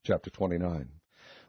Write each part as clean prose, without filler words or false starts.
Chapter 29.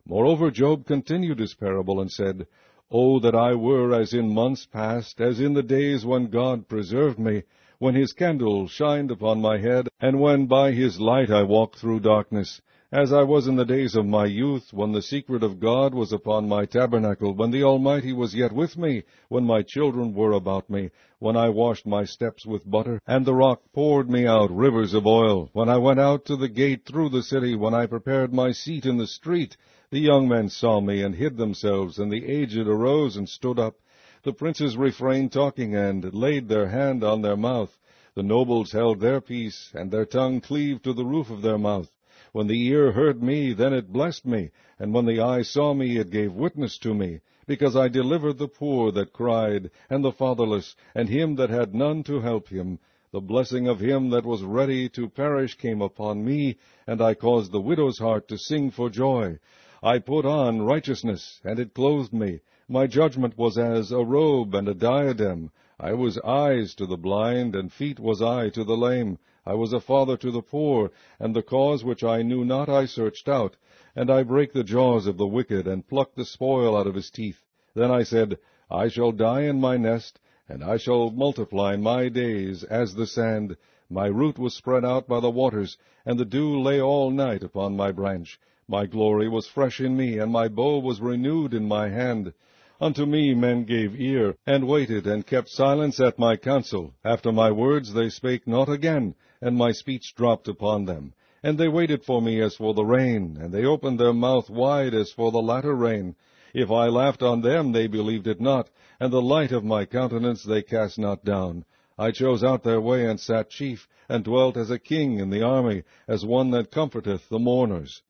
Moreover, Job continued his parable and said, O that I were as in months past, as in the days when God preserved me, when his candle shined upon my head, and when by his light I walked through darkness, as I was in the days of my youth, when the secret of God was upon my tabernacle, when the Almighty was yet with me, when my children were about me, when I washed my steps with butter, and the rock poured me out rivers of oil, when I went out to the gate through the city, when I prepared my seat in the street. The young men saw me and hid themselves, and the aged arose and stood up. The princes refrained talking, and laid their hand on their mouth. The nobles held their peace, and their tongue cleaved to the roof of their mouth. When the ear heard me, then it blessed me, and when the eye saw me, it gave witness to me, because I delivered the poor that cried, and the fatherless, and him that had none to help him. The blessing of him that was ready to perish came upon me, and I caused the widow's heart to sing for joy. I put on righteousness, and it clothed me. My judgment was as a robe and a diadem. I was eyes to the blind, and feet was I to the lame. I was a father to the poor, and the cause which I knew not I searched out. And I brake the jaws of the wicked, and plucked the spoil out of his teeth. Then I said, I shall die in my nest, and I shall multiply my days as the sand. My root was spread out by the waters, and the dew lay all night upon my branch. My glory was fresh in me, and my bow was renewed in my hand. Unto me men gave ear, and waited, and kept silence at my counsel. After my words they spake not again, and my speech dropped upon them. And they waited for me as for the rain, and they opened their mouth wide as for the latter rain. If I laughed on them, they believed it not, and the light of my countenance they cast not down. I chose out their way, and sat chief, and dwelt as a king in the army, as one that comforteth the mourners.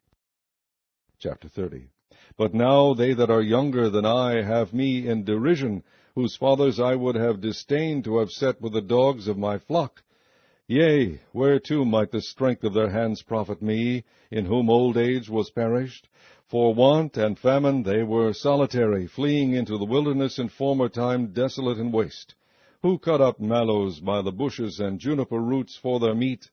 Chapter 30. But now they that are younger than I have me in derision, whose fathers I would have disdained to have set with the dogs of my flock. Yea, whereto might the strength of their hands profit me, in whom old age was perished? For want and famine they were solitary, fleeing into the wilderness in former time desolate and waste. Who cut up mallows by the bushes, and juniper roots for their meat?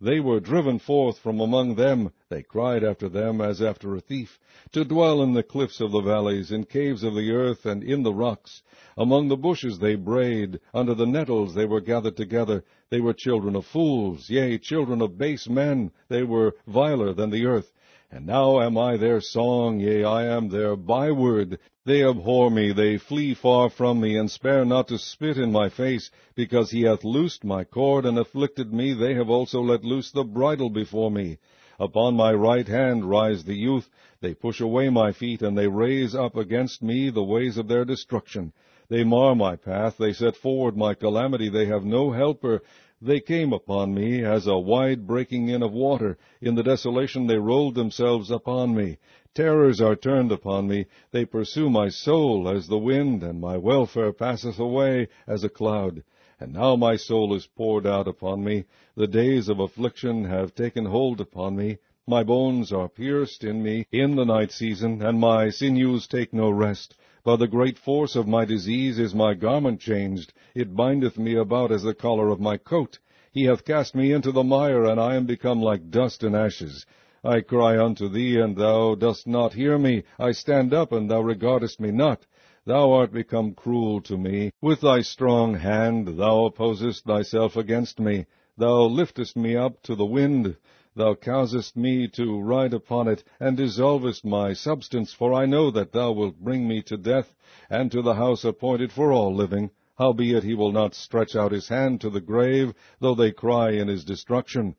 They were driven forth from among them. They cried after them as after a thief, to dwell in the cliffs of the valleys, in caves of the earth, and in the rocks. Among the bushes they brayed, under the nettles they were gathered together. They were children of fools, yea, children of base men. They were viler than the earth. And now am I their song, yea, I am their byword. They abhor me, they flee far from me, and spare not to spit in my face. Because he hath loosed my cord, and afflicted me, they have also let loose the bridle before me. Upon my right hand rise the youth. They push away my feet, and they raise up against me the ways of their destruction. They mar my path, they set forward my calamity, they have no helper. They came upon me as a wide breaking in of water. In the desolation they rolled themselves upon me. Terrors are turned upon me. They pursue my soul as the wind, and my welfare passeth away as a cloud. And now my soul is poured out upon me. The days of affliction have taken hold upon me. My bones are pierced in me in the night season, and my sinews take no rest. By the great force of my disease is my garment changed. It bindeth me about as the collar of my coat. He hath cast me into the mire, and I am become like dust and ashes. I cry unto thee, and thou dost not hear me. I stand up, and thou regardest me not. Thou art become cruel to me. With thy strong hand thou opposest thyself against me. Thou liftest me up to the wind. Thou causest me to ride upon it, and dissolvest my substance, for I know that thou wilt bring me to death, and to the house appointed for all living. Howbeit he will not stretch out his hand to the grave, though they cry in his destruction.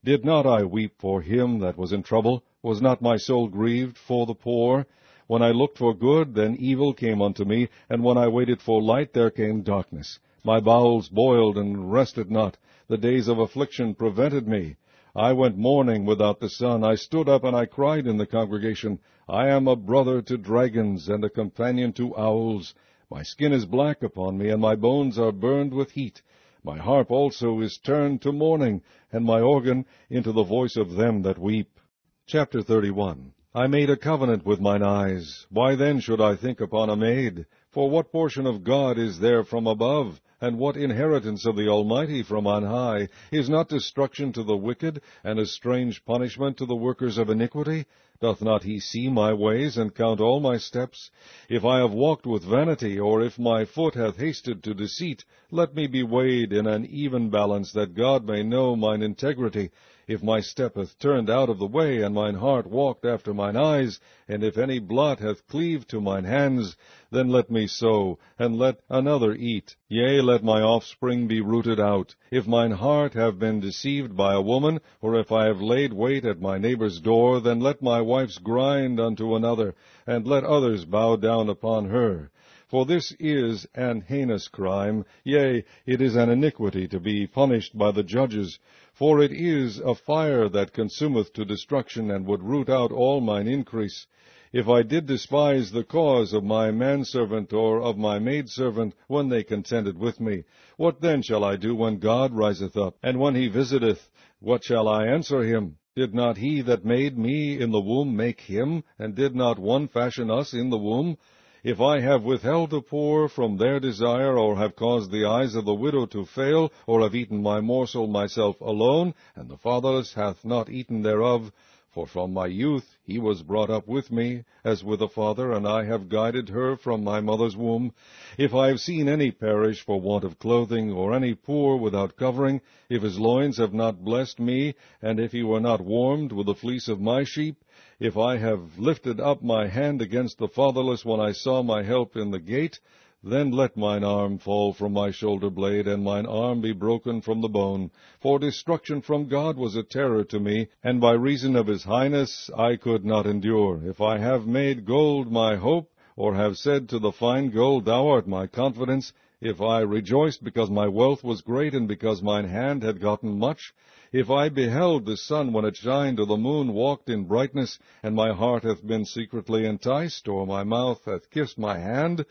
Did not I weep for him that was in trouble? Was not my soul grieved for the poor? When I looked for good, then evil came unto me, and when I waited for light, there came darkness. My bowels boiled and rested not. The days of affliction prevented me. I went mourning without the sun. I stood up, and I cried in the congregation. I am a brother to dragons, and a companion to owls. My skin is black upon me, and my bones are burned with heat. My harp also is turned to mourning, and my organ into the voice of them that weep. Chapter 31. I made a covenant with mine eyes. Why then should I think upon a maid? For what portion of God is there from above? And what inheritance of the Almighty from on high? Is not destruction to the wicked, and a strange punishment to the workers of iniquity? Doth not he see my ways, and count all my steps? If I have walked with vanity, or if my foot hath hasted to deceit, let me be weighed in an even balance, that God may know mine integrity. If my step hath turned out of the way, and mine heart walked after mine eyes, and if any blot hath cleaved to mine hands, then let me sow, and let another eat. Yea, let my offspring be rooted out. If mine heart have been deceived by a woman, or if I have laid wait at my neighbor's door, then let my wife's grind unto another, and let others bow down upon her. For this is an heinous crime, yea, it is an iniquity to be punished by the judges. For it is a fire that consumeth to destruction, and would root out all mine increase. If I did despise the cause of my manservant or of my maidservant, when they contended with me, what then shall I do when God riseth up? And when he visiteth, what shall I answer him? Did not he that made me in the womb make him? And did not one fashion us in the womb? If I have withheld the poor from their desire, or have caused the eyes of the widow to fail, or have eaten my morsel myself alone, and the fatherless hath not eaten thereof, for from my youth he was brought up with me, as with a father, and I have guided her from my mother's womb. If I have seen any perish for want of clothing, or any poor without covering, if his loins have not blessed me, and if he were not warmed with the fleece of my sheep, if I have lifted up my hand against the fatherless when I saw my help in the gate, then let mine arm fall from my shoulder blade, and mine arm be broken from the bone. For destruction from God was a terror to me, and by reason of his highness I could not endure. If I have made gold my hope, or have said to the fine gold, Thou art my confidence, if I rejoiced because my wealth was great, and because mine hand had gotten much, if I beheld the sun when it shined, or the moon walked in brightness, and my heart hath been secretly enticed, or my mouth hath kissed my hand,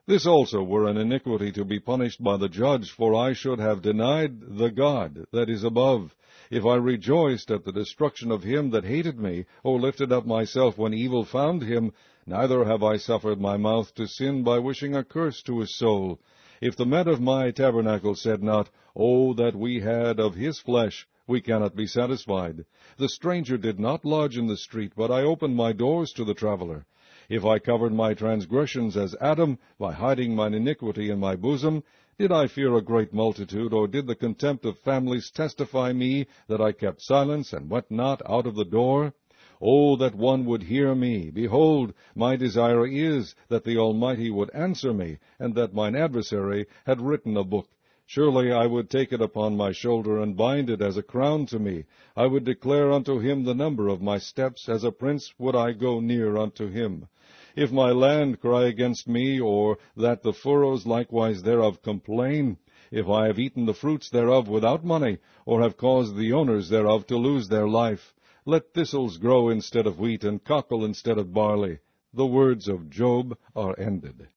this also were an iniquity to be punished by the judge, for I should have denied the God that is above. If I rejoiced at the destruction of him that hated me, or lifted up myself when evil found him, neither have I suffered my mouth to sin by wishing a curse to his soul. If the men of my tabernacle said not, O that we had of his flesh, we cannot be satisfied. The stranger did not lodge in the street, but I opened my doors to the traveler. If I covered my transgressions as Adam, by hiding mine iniquity in my bosom, did I fear a great multitude, or did the contempt of families testify me that I kept silence, and went not out of the door? O that one would hear me! Behold, my desire is that the Almighty would answer me, and that mine adversary had written a book. Surely I would take it upon my shoulder, and bind it as a crown to me. I would declare unto him the number of my steps. As a prince would I go near unto him. If my land cry against me, or that the furrows likewise thereof complain, if I have eaten the fruits thereof without money, or have caused the owners thereof to lose their life, let thistles grow instead of wheat, and cockle instead of barley. The words of Job are ended.